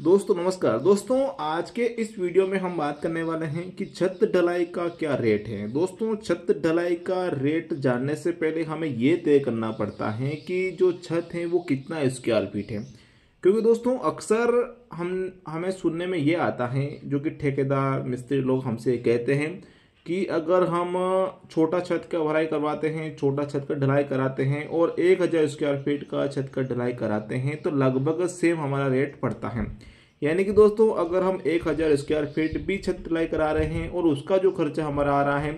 दोस्तों नमस्कार। दोस्तों आज के इस वीडियो में हम बात करने वाले हैं कि छत ढलाई का क्या रेट है। दोस्तों छत ढलाई का रेट जानने से पहले हमें ये तय करना पड़ता है कि जो छत है वो कितना स्क्वायर फीट है, क्योंकि दोस्तों अक्सर हमें सुनने में ये आता है, जो कि ठेकेदार मिस्त्री लोग हमसे कहते हैं कि अगर हम छोटा छत का भराई करवाते हैं, छोटा छत का ढलाई कराते हैं और 1000 स्क्वायर फीट का छत का ढलाई कराते हैं तो लगभग सेम हमारा रेट पड़ता है। यानी कि दोस्तों अगर हम 1000 स्क्वायर फीट भी छत ढलाई करा रहे हैं और उसका जो खर्चा हमारा आ रहा है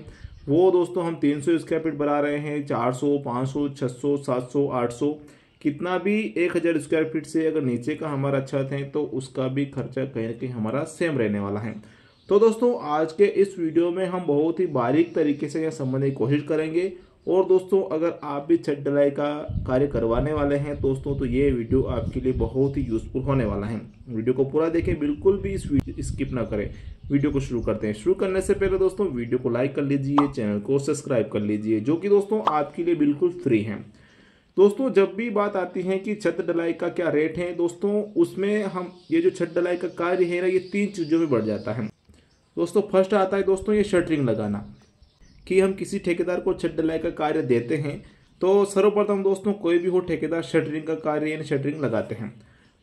वो दोस्तों हम 300 स्क्वायर फीट बना रहे हैं, 400, 500, 600, 700, 800, कितना भी 1000 स्क्वायर फीट से अगर नीचे का हमारा छत है तो उसका भी खर्चा कहीं ना कहीं हमारा सेम रहने वाला है। तो दोस्तों आज के इस वीडियो में हम बहुत ही बारीक तरीके से यह समझने की कोशिश करेंगे। और दोस्तों अगर आप भी छत ढलाई का कार्य करवाने वाले हैं दोस्तों तो ये वीडियो आपके लिए बहुत ही यूजफुल होने वाला है। वीडियो को पूरा देखें, बिल्कुल भी इस वीडियो स्किप ना करें। वीडियो को शुरू करते हैं। शुरू करने से पहले दोस्तों वीडियो को लाइक कर लीजिए, चैनल को सब्सक्राइब कर लीजिए, जो कि दोस्तों आपके लिए बिल्कुल फ्री है। दोस्तों जब भी बात आती है कि छत ढलाई का क्या रेट है दोस्तों, उसमें हम ये जो छत ढलाई का कार्य है ना, ये 3 चीज़ों में बढ़ जाता है। दोस्तों फर्स्ट आता है दोस्तों ये शटरिंग लगाना, कि हम किसी ठेकेदार को छत ढलाई का कार्य देते हैं तो सर्वप्रथम दोस्तों कोई भी हो ठेकेदार शटरिंग का कार्य यानी शटरिंग लगाते हैं।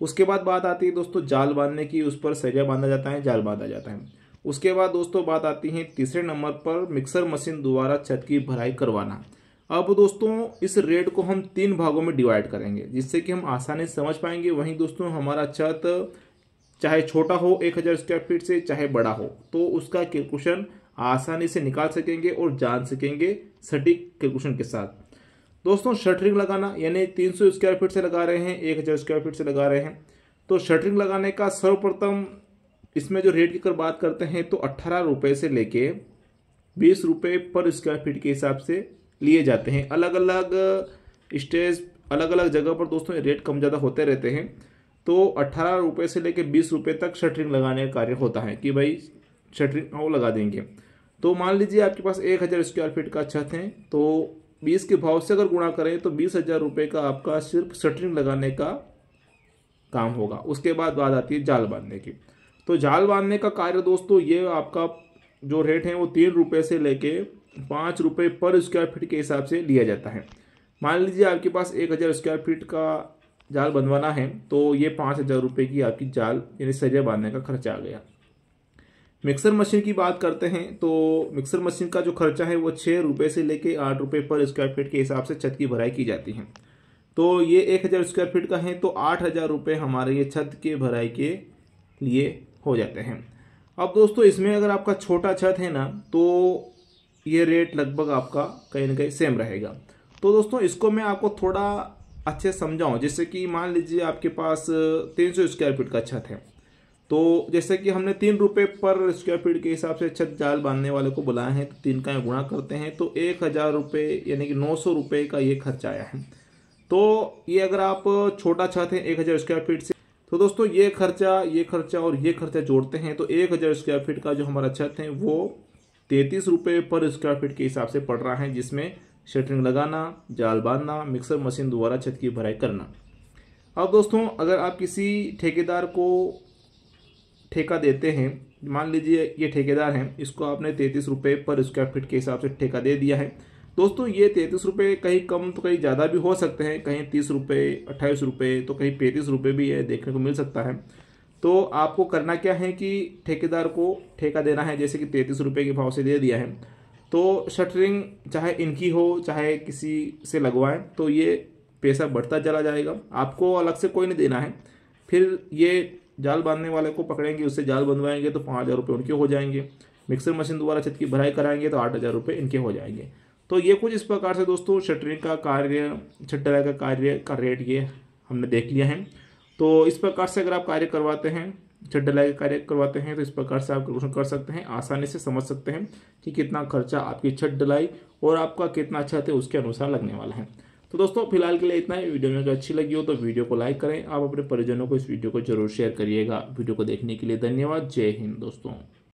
उसके बाद बात आती है दोस्तों जाल बांधने की, उस पर सरिया बांधा जाता है, जाल बांधा जाता है। उसके बाद दोस्तों बात आती है तीसरे नंबर पर मिक्सर मशीन द्वारा छत की भराई करवाना। अब दोस्तों इस रेट को हम 3 भागों में डिवाइड करेंगे जिससे कि हम आसानी से समझ पाएंगे। वहीं दोस्तों हमारा छत चाहे छोटा हो 1000 स्क्वायर फीट से, चाहे बड़ा हो, तो उसका कैलकुलेशन आसानी से निकाल सकेंगे और जान सकेंगे सटीक कैलकुलेशन के साथ। दोस्तों शटरिंग लगाना यानी 300 स्क्वायर फीट से लगा रहे हैं, 1000 स्क्वायर फीट से लगा रहे हैं, तो शटरिंग लगाने का सर्वप्रथम इसमें जो रेट की अगर बात करते हैं तो 18 रुपये से लेके 20 रुपये पर स्क्वायर फीट के हिसाब से लिए जाते हैं। अलग अलग स्टेज अलग अलग जगह पर दोस्तों रेट कम ज़्यादा होते रहते हैं। तो 18 रुपये से लेकर 20 रुपये तक शटरिंग लगाने का कार्य होता है कि भाई शटरिंग वो लगा देंगे। तो मान लीजिए आपके पास 1000 स्क्वायर फीट का छत है तो 20 के भाव से अगर गुणा करें तो 20,000 रुपये का आपका सिर्फ शटरिंग लगाने का काम होगा। उसके बाद बात आती है जाल बांधने की। तो जाल बांधने का कार्य दोस्तों ये आपका जो रेट है वो 3 रुपये से लेके 5 रुपये पर स्क्वायर फीट के हिसाब से लिया जाता है। मान लीजिए आपके पास 1000 स्क्वायर फीट का जाल बंधवाना है तो ये 5000 रुपये की आपकी जाल यानी सरिया बांधने का खर्चा आ गया। मिक्सर मशीन की बात करते हैं तो मिक्सर मशीन का जो खर्चा है वो 6 रुपये से लेके 8 रुपये पर स्क्वायर फीट के हिसाब से छत की भराई की जाती है। तो ये 1000 स्क्वायर फीट का है तो 8000 रुपये हमारे ये छत के भराई के लिए हो जाते हैं। अब दोस्तों इसमें अगर आपका छोटा छत है ना तो ये रेट लगभग आपका कहीं ना कहीं सेम रहेगा। तो दोस्तों इसको मैं आपको थोड़ा अच्छे समझाऊं, जैसे कि मान लीजिए आपके पास 300 स्क्वायर फीट का छत है तो जैसे कि हमने 3 रुपये पर स्क्वायर फीट के हिसाब से छत जाल बांधने वाले को बुलाया है तो 3 का गुणा करते हैं तो 1000 रुपये यानी कि 900 रुपये का ये खर्चा आया है। तो ये अगर आप छोटा छत है 1000 स्क्वायर फीट से तो दोस्तों ये खर्चा और ये खर्चा जोड़ते हैं तो 1000 स्क्वायर फीट का जो हमारा छत है वो 33 रुपये पर स्क्वायर फीट के हिसाब से पड़ रहा है, जिसमें शटरिंग लगाना, जाल बांधना, मिक्सर मशीन द्वारा छत की भराई करना। अब दोस्तों अगर आप किसी ठेकेदार को ठेका देते हैं, मान लीजिए ये ठेकेदार हैं, इसको आपने 33 रुपये पर स्क्वायर फीट के हिसाब से ठेका दे दिया है। दोस्तों ये 33 रुपये कहीं कम तो कहीं ज़्यादा भी हो सकते हैं, कहीं 30 रुपये, 28 रुपये तो कहीं 35 रुपये भी है देखने को मिल सकता है। तो आपको करना क्या है कि ठेकेदार को ठेका देना है, जैसे कि 33 रुपये के भाव से दे दिया है तो शटरिंग चाहे इनकी हो चाहे किसी से लगवाएं तो ये पैसा बढ़ता चला जाएगा, आपको अलग से कोई नहीं देना है। फिर ये जाल बांधने वाले को पकड़ेंगे, उससे जाल बंधवाएंगे तो 5000 रुपये उनके हो जाएंगे, मिक्सर मशीन द्वारा छत की भराई कराएंगे तो 8000 रुपये इनके हो जाएंगे। तो ये कुछ इस प्रकार से दोस्तों शटरिंग का कार्य, छत ढलाई का कार्य का रेट ये हमने देख लिया है। तो इस प्रकार से अगर आप कार्य करवाते हैं, छत ढलाई का कार्य करवाते हैं तो इस प्रकार से आप कैलकुलेशन कर सकते हैं, आसानी से समझ सकते हैं कि कितना खर्चा आपकी छत ढलाई और आपका कितना छत है उसके अनुसार लगने वाला है। तो दोस्तों फिलहाल के लिए इतना ही। वीडियो में अगर अच्छी लगी हो तो वीडियो को लाइक करें, आप अपने परिजनों को इस वीडियो को जरूर शेयर करिएगा। वीडियो को देखने के लिए धन्यवाद। जय हिंद दोस्तों।